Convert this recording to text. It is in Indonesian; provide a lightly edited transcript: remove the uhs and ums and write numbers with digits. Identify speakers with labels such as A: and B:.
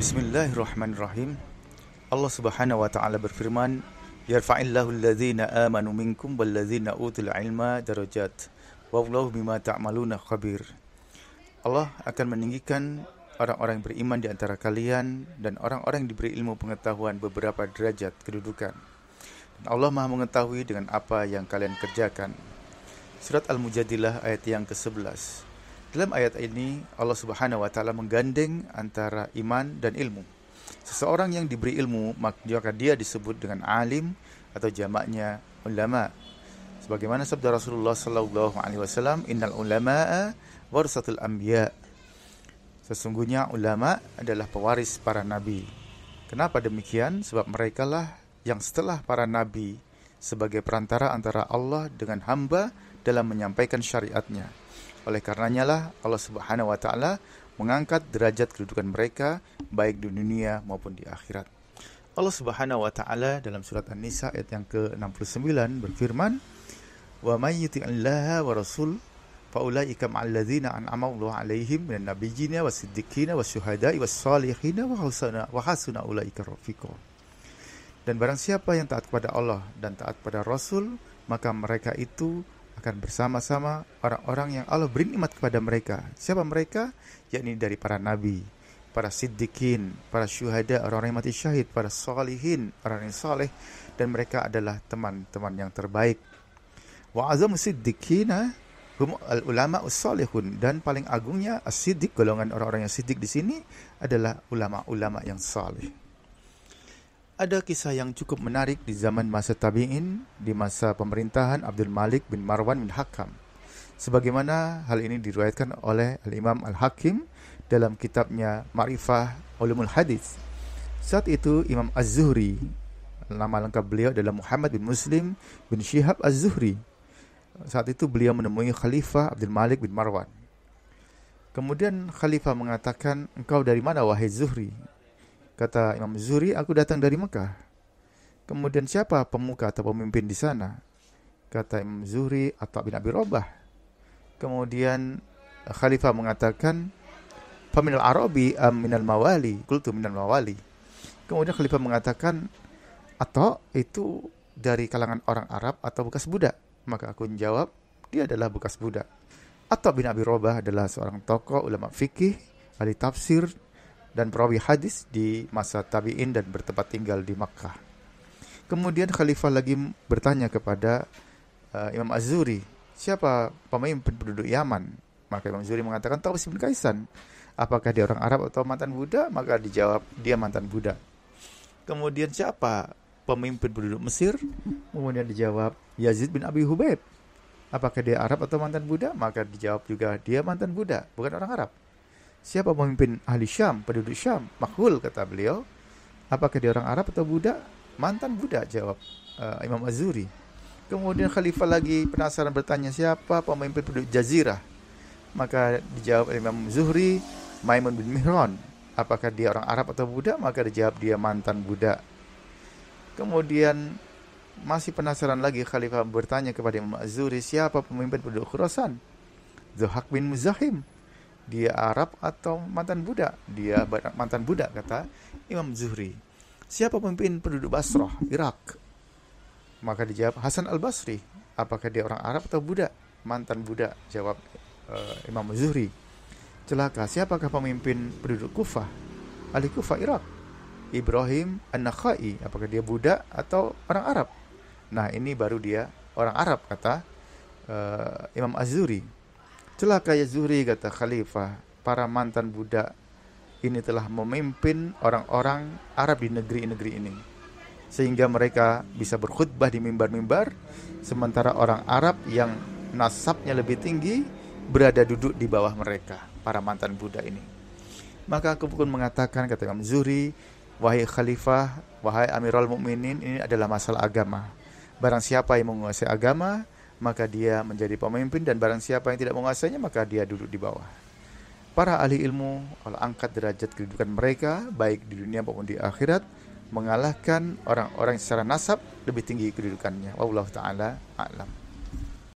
A: Bismillahirrahmanirrahim. Allah Subhanahu wa taala berfirman, "Yarfa'illahu alladhina amanu minkum walladzina utul ilma darajat. Wallahu bima ta'maluna khabir." Allah akan meninggikan orang-orang yang beriman di antara kalian dan orang-orang yang diberi ilmu pengetahuan beberapa derajat kedudukan. Dan Allah Maha mengetahui dengan apa yang kalian kerjakan. Surat Al-Mujadilah ayat yang ke-11. Dalam ayat ini Allah Subhanahu wa taala menggandeng antara iman dan ilmu. Seseorang yang diberi ilmu maka dia disebut dengan alim atau jamaknya ulama. Sebagaimana sabda Rasulullah sallallahu alaihi wasallam, "Innal ulama'a warasatul anbiya." Sesungguhnya ulama adalah pewaris para nabi. Kenapa demikian? Sebab merekalah yang setelah para nabi sebagai perantara antara Allah dengan hamba dalam menyampaikan syariatnya. Oleh karenanya lah Allah Subhanahu wa taala mengangkat derajat kedudukan mereka baik di dunia maupun di akhirat. Allah Subhanahu wa taala dalam surat An-Nisa ayat yang ke-69 berfirman, "Wa may yuti'illaha wa rasul fa ulaika ma'al ladzina an'ama Allahu 'alaihim minan nabiyyina was-siddiqina wasyuhada'i was-salihina wa hasuna ulaika rafiqa." Dan barang siapa yang taat kepada Allah dan taat kepada Rasul, maka mereka itu akan bersama-sama orang-orang yang Allah beri nikmat kepada mereka. Siapa mereka? Yakni dari para nabi, para siddiqin, para syuhada, orang-orang yang mati syahid, para salihin, orang yang saleh, dan mereka adalah teman-teman yang terbaik. Wa azamu siddiqina hum al-ulama us-salihun, dan paling agungnya as-siddiq, golongan orang-orang yang siddiq di sini adalah ulama-ulama yang saleh. Ada kisah yang cukup menarik di zaman masa tabi'in, di masa pemerintahan Abdul Malik bin Marwan bin Hakam. Sebagaimana hal ini diriwayatkan oleh Al-Imam Al-Hakim dalam kitabnya Ma'rifah Ulumul Hadis. Saat itu Imam Az-Zuhri, nama lengkap beliau adalah Muhammad bin Muslim bin Syihab Az-Zuhri. Saat itu beliau menemui Khalifah Abdul Malik bin Marwan. Kemudian Khalifah mengatakan, "Engkau dari mana wahai Zuhri?" Kata Imam Zuhri, "Aku datang dari Mekah." Kemudian siapa pemuka atau pemimpin di sana? Kata Imam Zuhri, Atha bin Abi Rabah. Kemudian Khalifah mengatakan, "Faminal Arabi am minal mawali?" Qultu minal mawali. Kemudian Khalifah mengatakan, "Atha itu dari kalangan orang Arab atau bekas budak?" Maka aku menjawab, dia adalah bekas budak. Atha bin Abi Rabah adalah seorang tokoh ulama fikih, ahli tafsir, dan perawi hadis di masa tabi'in dan bertempat tinggal di Makkah. Kemudian Khalifah lagi bertanya kepada Imam Az-Zuhri, "Siapa pemimpin penduduk Yaman?" Maka Imam Az-Zuhri mengatakan, "Tawus bin Kaisan." Apakah dia orang Arab atau mantan budak? Maka dijawab, dia mantan budak. Kemudian siapa pemimpin penduduk Mesir? Kemudian dijawab, Yazid bin Abi Hubaib. Apakah dia Arab atau mantan budak? Maka dijawab juga, dia mantan budak, bukan orang Arab. Siapa pemimpin ahli Syam, penduduk Syam? Makhul, kata beliau. Apakah dia orang Arab atau budak? Mantan budak, jawab Imam Az-Zuhri. Kemudian Khalifah lagi penasaran bertanya, siapa pemimpin penduduk Jazirah? Maka dijawab Imam Zuhri, Maimun bin Mihran. Apakah dia orang Arab atau budak? Maka dijawab, dia mantan budak. Kemudian masih penasaran lagi Khalifah bertanya kepada Imam Az-Zuhri, siapa pemimpin penduduk Khurasan? Zuhaq bin Muzahim. Dia Arab atau mantan budak? Dia mantan budak, kata Imam Zuhri. Siapa pemimpin penduduk Basrah, Irak? Maka dijawab Hasan al-Basri. Apakah dia orang Arab atau budak? Mantan budak, jawab Imam Zuhri. Celaka, siapakah pemimpin penduduk Kufah? Ahli Kufah, Irak. Ibrahim an-Nakhai. Apakah dia budak atau orang Arab? Nah, ini baru dia orang Arab, kata Imam Az-Zuhri. Celaka ya Zuhri, kata Khalifah, para mantan budak ini telah memimpin orang-orang Arab di negeri-negeri ini, sehingga mereka bisa berkhutbah di mimbar-mimbar, sementara orang Arab yang nasabnya lebih tinggi berada duduk di bawah mereka, para mantan budak ini. Maka aku pun mengatakan, kata Imam Zuhri, wahai Khalifah, wahai Amirul Mukminin, ini adalah masalah agama. Barang siapa yang menguasai agama, maka dia menjadi pemimpin, dan barang siapa yang tidak menguasainya, maka dia duduk di bawah. Para ahli ilmu Allah angkat derajat kedudukan mereka baik di dunia maupun di akhirat, mengalahkan orang-orang secara nasab lebih tinggi kedudukannya. Wallahu ta'ala a'lam.